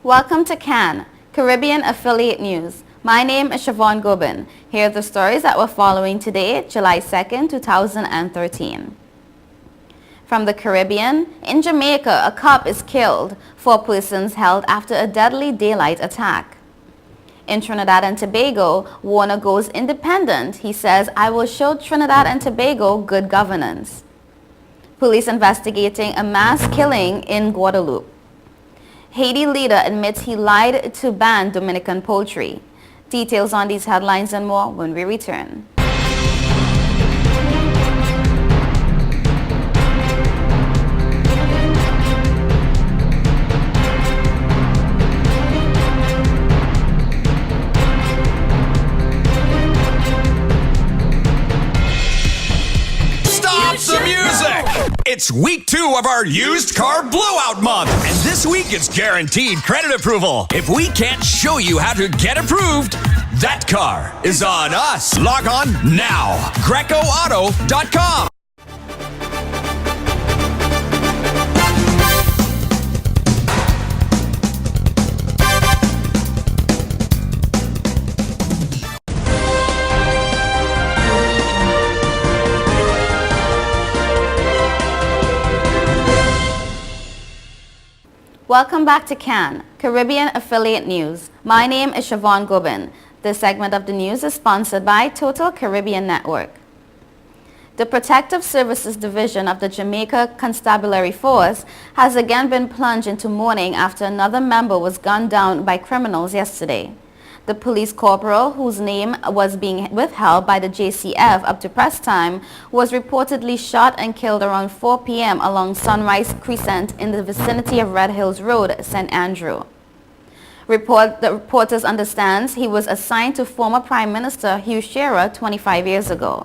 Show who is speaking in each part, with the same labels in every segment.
Speaker 1: Welcome to CAN, Caribbean Affiliate News. My name is Siobhan Gobin. Here are the stories that we're following today, July 2nd, 2013. From the Caribbean, in Jamaica, a cop is killed. 4 persons held after a deadly daylight attack. In Trinidad and Tobago, Warner goes independent. He says, "I will show Trinidad and Tobago good governance." Police investigating a mass killing in Guadeloupe. Haiti leader admits he lied to ban Dominican poultry. Details on these headlines and more when we return.
Speaker 2: It's week 2 of our used car blowout month, and this week it's guaranteed credit approval. If we can't show you how to get approved, that car is on us. Log on now, GrecoAuto.com.
Speaker 1: Welcome back to CAN, Caribbean Affiliate News. My name is Siobhan Gobin. This segment of the news is sponsored by Total Caribbean Network. The Protective Services Division of the Jamaica Constabulary Force has again been plunged into mourning after another member was gunned down by criminals yesterday. The police corporal, whose name was being withheld by the JCF up to press time, was reportedly shot and killed around 4 p.m. along Sunrise Crescent in the vicinity of Red Hills Road, St. Andrew. The reporters understands he was assigned to former Prime Minister Hugh Shearer 25 years ago.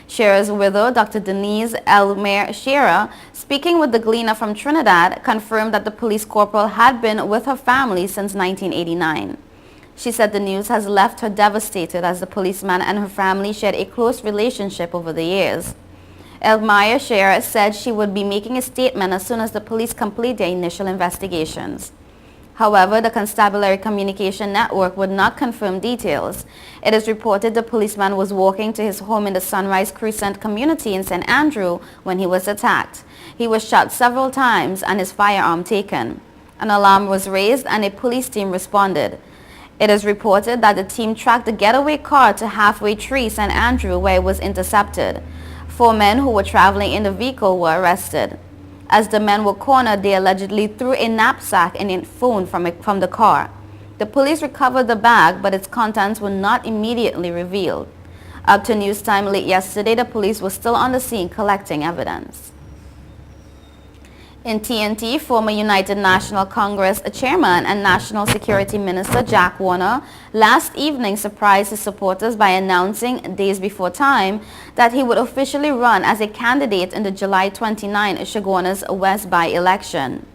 Speaker 1: Shearer's widow, Dr. Denise Elmer Shearer, speaking with the Gleaner from Trinidad, confirmed that the police corporal had been with her family since 1989. She said the news has left her devastated as the policeman and her family shared a close relationship over the years. Elmire Shearer said she would be making a statement as soon as the police complete their initial investigations. However, the Constabulary Communication Network would not confirm details. It is reported the policeman was walking to his home in the Sunrise Crescent community in St. Andrew when he was attacked. He was shot several times and his firearm taken. An alarm was raised and a police team responded. It is reported that the team tracked the getaway car to Halfway Tree, St. Andrew, where it was intercepted. 4 men who were traveling in the vehicle were arrested. As the men were cornered, they allegedly threw a knapsack and a phone from the car. The police recovered the bag, but its contents were not immediately revealed. Up to news time late yesterday, the police were still on the scene collecting evidence. In TNT, former United National Congress Chairman and National Security Minister Jack Warner last evening surprised his supporters by announcing days before time that he would officially run as a candidate in the July 29 Chaguanas West by-election.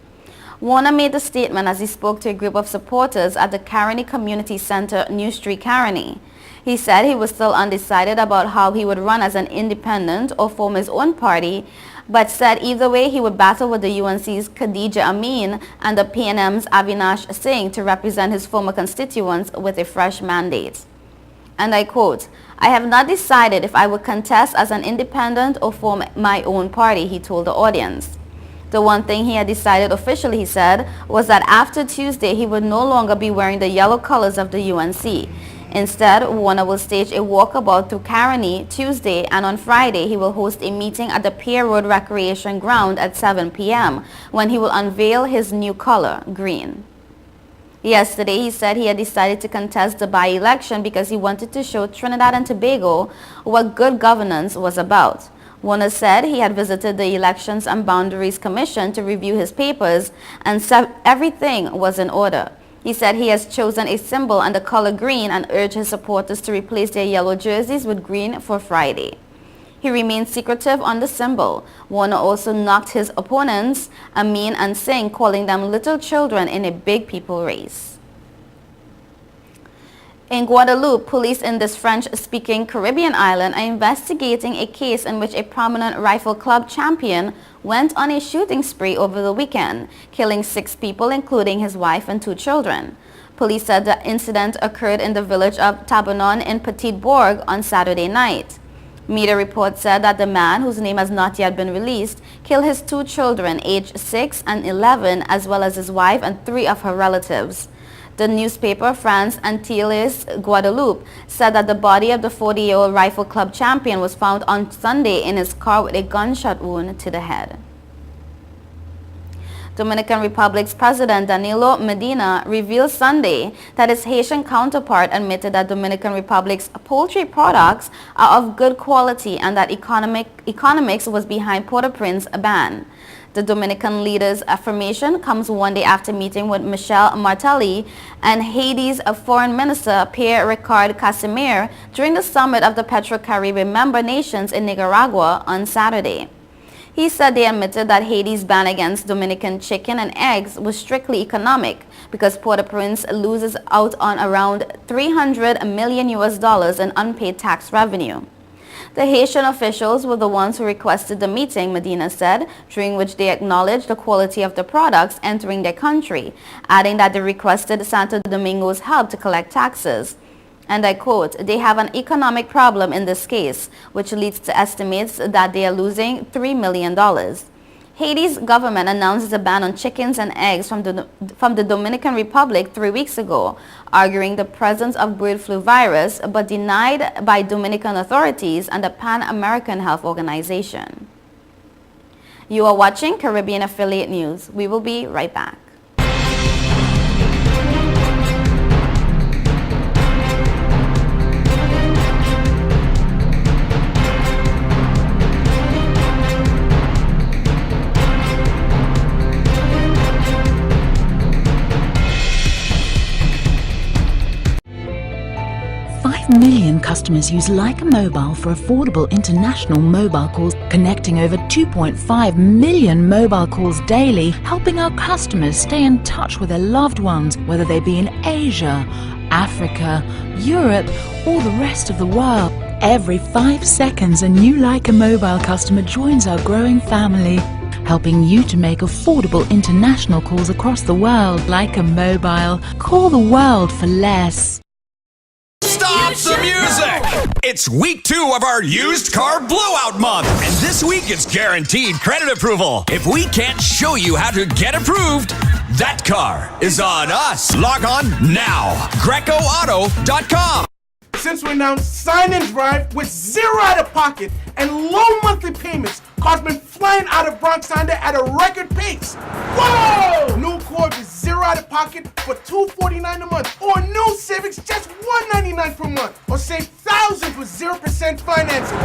Speaker 1: Warner made the statement as he spoke to a group of supporters at the Caroni Community Center, New Street, Caroni. He said he was still undecided about how he would run as an independent or form his own party, but said either way he would battle with the UNC's Khadija Amin and the PNM's Avinash Singh to represent his former constituents with a fresh mandate. And I quote, "I have not decided if I would contest as an independent or form my own party," he told the audience. The one thing he had decided officially, he said, was that after Tuesday he would no longer be wearing the yellow colors of the UNC. Instead, Warner will stage a walkabout through Caroni Tuesday, and on Friday he will host a meeting at the Pier Road Recreation Ground at 7 p.m. when he will unveil his new color, green. Yesterday, he said he had decided to contest the by-election because he wanted to show Trinidad and Tobago what good governance was about. Warner said he had visited the Elections and Boundaries Commission to review his papers and said everything was in order. He said he has chosen a symbol and the color green and urged his supporters to replace their yellow jerseys with green for Friday. He remained secretive on the symbol. Warner also knocked his opponents, Amin and Singh, calling them little children in a big people race. In Guadeloupe, police in this French-speaking Caribbean island are investigating a case in which a prominent rifle club champion went on a shooting spree over the weekend, killing 6 people including his wife and 2 children. Police said the incident occurred in the village of Tabernon in Petit Bourg on Saturday night. Media reports said that the man, whose name has not yet been released, killed his 2 children aged 6 and 11 as well as his wife and 3 of her relatives. The newspaper France Antilles Guadeloupe said that the body of the 40-year-old rifle club champion was found on Sunday in his car with a gunshot wound to the head. Dominican Republic's President Danilo Medina revealed Sunday that his Haitian counterpart admitted that Dominican Republic's poultry products are of good quality and that economics was behind Port-au-Prince's ban. The Dominican leader's affirmation comes one day after meeting with Michel Martelly and Haiti's Foreign Minister Pierre Ricard Casimir during the summit of the Petro-Caribbean member nations in Nicaragua on Saturday. He said they admitted that Haiti's ban against Dominican chicken and eggs was strictly economic because Port-au-Prince loses out on around $300 million in unpaid tax revenue. The Haitian officials were the ones who requested the meeting, Medina said, during which they acknowledged the quality of the products entering their country, adding that they requested Santo Domingo's help to collect taxes. And I quote, "They have an economic problem in this case, which leads to estimates that they are losing $3 million. Haiti's government announced a ban on chickens and eggs from the Dominican Republic 3 weeks ago, arguing the presence of bird flu virus, but denied by Dominican authorities and the Pan American Health Organization. You are watching Caribbean Affiliate News. We will be right back.
Speaker 3: 5 million customers use Leica Mobile for affordable international mobile calls, connecting over 2.5 million mobile calls daily, helping our customers stay in touch with their loved ones, whether they be in Asia, Africa, Europe, or the rest of the world. Every 5 seconds, a new Leica Mobile customer joins our growing family, helping you to make affordable international calls across the world. Leica Mobile. Call the world for less.
Speaker 2: Stop the music! It's week 2 of our used car blowout month, and this week it's guaranteed credit approval. If we can't show you how to get approved, that car is on us. Log on now. GrecoAuto.com.
Speaker 4: Since we announced Sign and Drive with 0 out of pocket and low monthly payments, cars been flying out of Bronx Honda at a record pace. Whoa! New Accord with 0 out of pocket for $249 a month, or new Civics just $199 per month, or save thousands with 0% financing.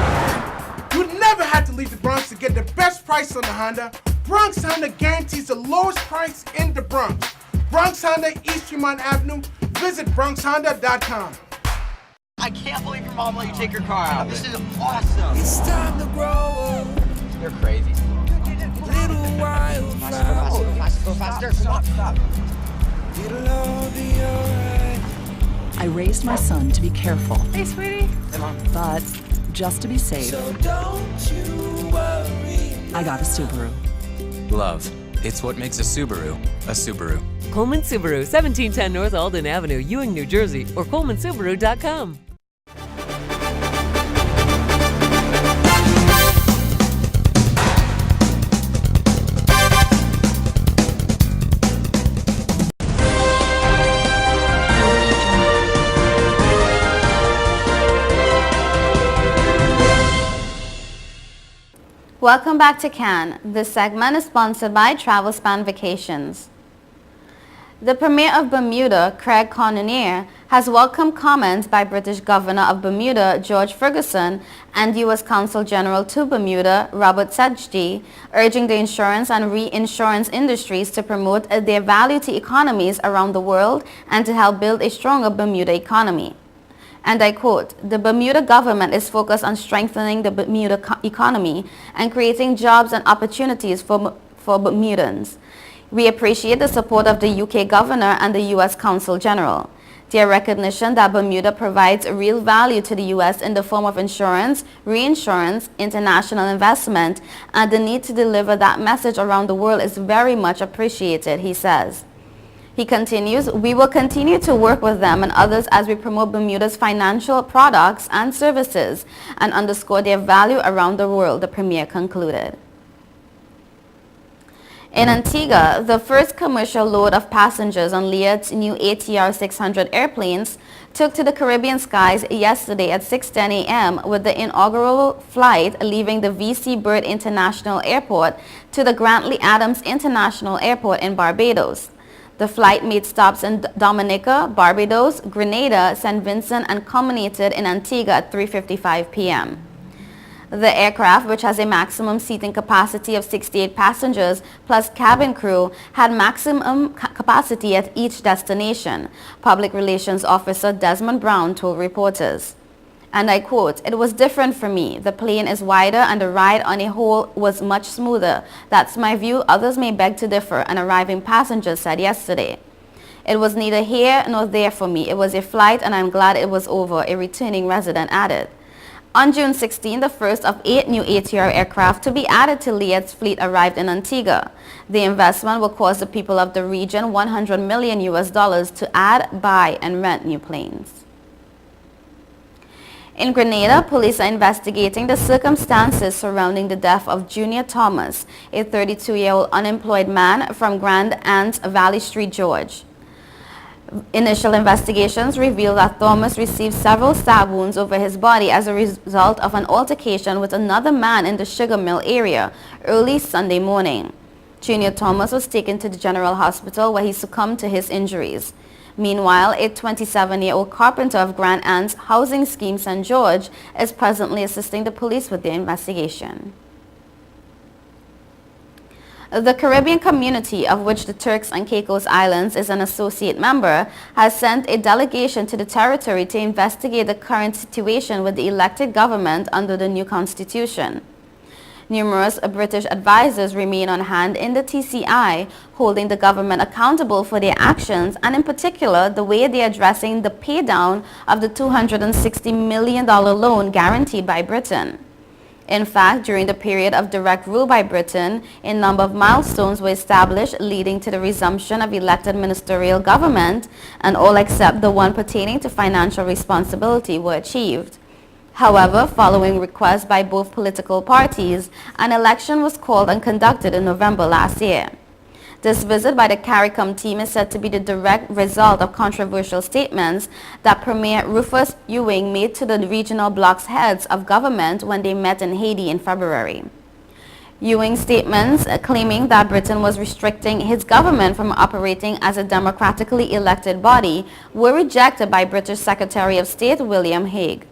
Speaker 4: You never had to leave the Bronx to get the best price on the Honda. Bronx Honda guarantees the lowest price in the Bronx. Bronx Honda, East Tremont Avenue. Visit BronxHonda.com.
Speaker 5: I can't believe your mom let you take your car out. This is awesome.
Speaker 6: It's time to grow up.
Speaker 5: You're crazy.
Speaker 6: Little while
Speaker 5: Go faster. Stop.
Speaker 6: It'll all be alright.
Speaker 7: I raised my son to be careful,
Speaker 5: Hey, sweetie. Hey, Mom.
Speaker 7: but just to be safe,
Speaker 6: So don't you worry.
Speaker 7: I got a Subaru.
Speaker 8: Love. It's what makes a Subaru a Subaru.
Speaker 9: Coleman Subaru, 1710 North Alden Avenue, Ewing, New Jersey, or colemansubaru.com.
Speaker 1: Welcome back to Cannes. This segment is sponsored by TravelSpan Vacations. The Premier of Bermuda, Craig Cornelier, has welcomed comments by British Governor of Bermuda, George Ferguson, and U.S. Consul General to Bermuda, Robert Sedgwick, urging the insurance and reinsurance industries to promote their value to economies around the world and to help build a stronger Bermuda economy. And I quote, "The Bermuda government is focused on strengthening the Bermuda economy and creating jobs and opportunities for Bermudans. We appreciate the support of the UK governor and the US Consul General. Their recognition that Bermuda provides real value to the U.S. in the form of insurance, reinsurance, international investment, and the need to deliver that message around the world is very much appreciated, he says. He continues, we will continue to work with them and others as we promote Bermuda's financial products and services and underscore their value around the world, the Premier concluded. In Antigua, the first commercial load of passengers on Liat's new ATR 600 airplanes took to the Caribbean skies yesterday at 6:10 a.m. with the inaugural flight leaving the V.C. Byrd International Airport to the Grantley Adams International Airport in Barbados. The flight made stops in Dominica, Barbados, Grenada, St. Vincent, and culminated in Antigua at 3:55 p.m. The aircraft, which has a maximum seating capacity of 68 passengers plus cabin crew, had maximum capacity at each destination, Public Relations Officer Desmond Brown told reporters. And I quote, "It was different for me. The plane is wider and the ride on a whole was much smoother. That's my view. Others may beg to differ," an arriving passenger said yesterday. "It was neither here nor there for me. It was a flight and I'm glad it was over," a returning resident added. On June 16, the first of 8 new ATR aircraft to be added to Liat's fleet arrived in Antigua. The investment will cost the people of the region $100 million to add, buy, and rent new planes. In Grenada, police are investigating the circumstances surrounding the death of Junior Thomas, a 32-year-old unemployed man from Grand Anse Valley Street, George. Initial investigations reveal that Thomas received several stab wounds over his body as a result of an altercation with another man in the Sugar Mill area early Sunday morning. Junior Thomas was taken to the General Hospital where he succumbed to his injuries. Meanwhile, a 27-year-old carpenter of Grand Anse Housing Scheme St. George is presently assisting the police with their investigation. The Caribbean community, of which the Turks and Caicos Islands is an associate member, has sent a delegation to the territory to investigate the current situation with the elected government under the new constitution. Numerous British advisors remain on hand in the TCI, holding the government accountable for their actions and in particular the way they are addressing the pay down of the $260 million loan guaranteed by Britain. In fact, during the period of direct rule by Britain, a number of milestones were established leading to the resumption of elected ministerial government, and all except the one pertaining to financial responsibility were achieved. However, following requests by both political parties, an election was called and conducted in November last year. This visit by the CARICOM team is said to be the direct result of controversial statements that Premier Rufus Ewing made to the regional bloc's heads of government when they met in Haiti in February. Ewing's statements claiming that Britain was restricting his government from operating as a democratically elected body were rejected by British Secretary of State William Hague.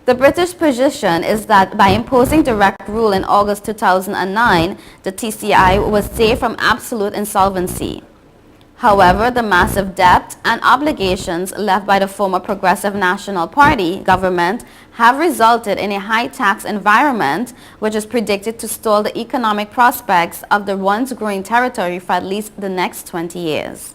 Speaker 1: The British position is that by imposing direct rule in August 2009, the TCI was safe from absolute insolvency. However, the massive debt and obligations left by the former Progressive National Party government have resulted in a high-tax environment which is predicted to stall the economic prospects of the once growing territory for at least the next 20 years.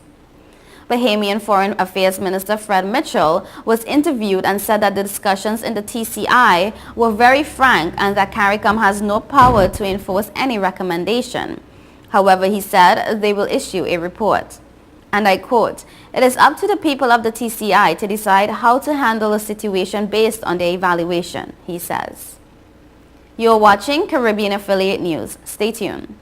Speaker 1: Bahamian Foreign Affairs Minister Fred Mitchell was interviewed and said that the discussions in the TCI were very frank and that CARICOM has no power to enforce any recommendation. However, he said they will issue a report. And I quote, "It is up to the people of the TCI to decide how to handle a situation based on their evaluation," he says. You're watching Caribbean Affiliate News. Stay tuned.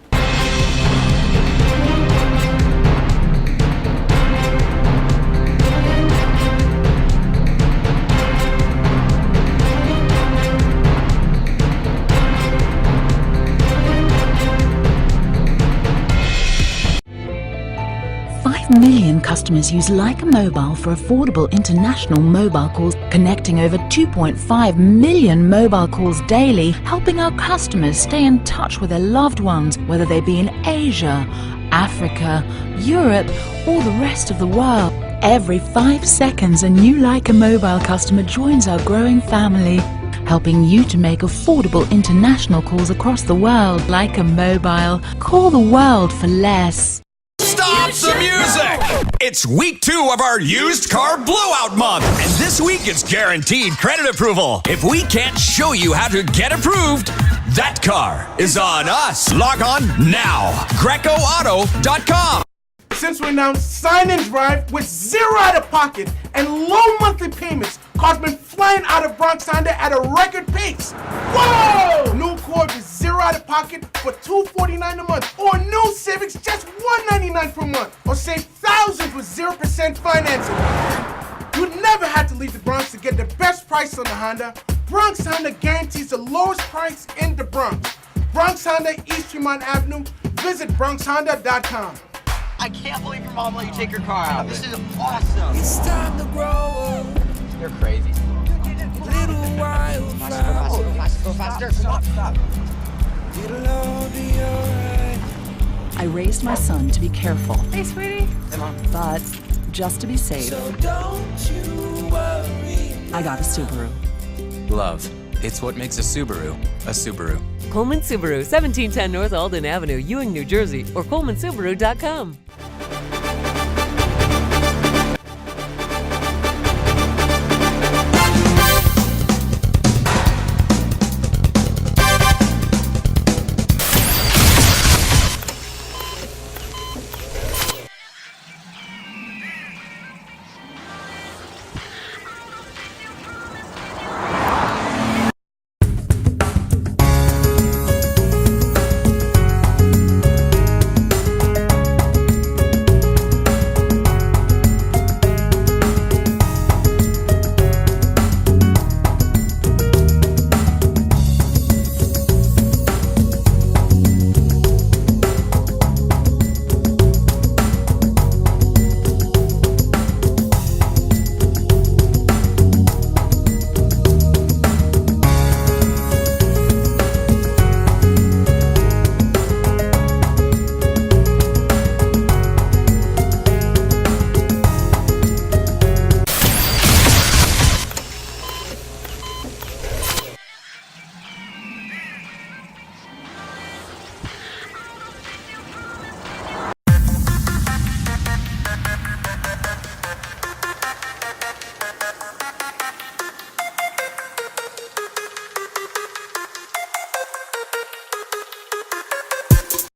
Speaker 3: 5 million customers use Leica Mobile for affordable international mobile calls, connecting over 2.5 million mobile calls daily, helping our customers stay in touch with their loved ones, whether they be in Asia, Africa, Europe, or the rest of the world. Every 5 seconds, a new Leica Mobile customer joins our growing family, helping you to make affordable international calls across the world. Leica Mobile. Call the world for less.
Speaker 2: Stop the music! It's week 2 of our used car blowout month. And this week it's guaranteed credit approval. If we can't show you how to get approved, that car is on us. Log on now. GrecoAuto.com.
Speaker 4: Since we announced Sign and Drive with zero out of pocket and low monthly payments, cars been flying out of Bronx Honda at a record pace. Whoa! New Accord with zero out of pocket for $249 a month, or new Civics just $199 per month, or save thousands with 0% financing. You never had to leave the Bronx to get the best price on the Honda. Bronx Honda guarantees the lowest price in the Bronx. Bronx Honda, East Tremont Avenue. Visit BronxHonda.com.
Speaker 5: I can't believe your mom let you take your car out. This is awesome.
Speaker 6: It's time to grow up.
Speaker 5: You're crazy.
Speaker 6: Little wildflower.
Speaker 5: Go faster. Stop.
Speaker 6: It'll all be alright.
Speaker 7: I raised my son to be careful,
Speaker 9: Hey, sweetie.
Speaker 5: Come on.
Speaker 7: but just to be safe,
Speaker 6: So don't you worry.
Speaker 7: I got a Subaru.
Speaker 8: Love, it's what makes a Subaru a Subaru.
Speaker 9: Coleman Subaru, 1710 North Alden Avenue, Ewing, New Jersey, or ColemanSubaru.com.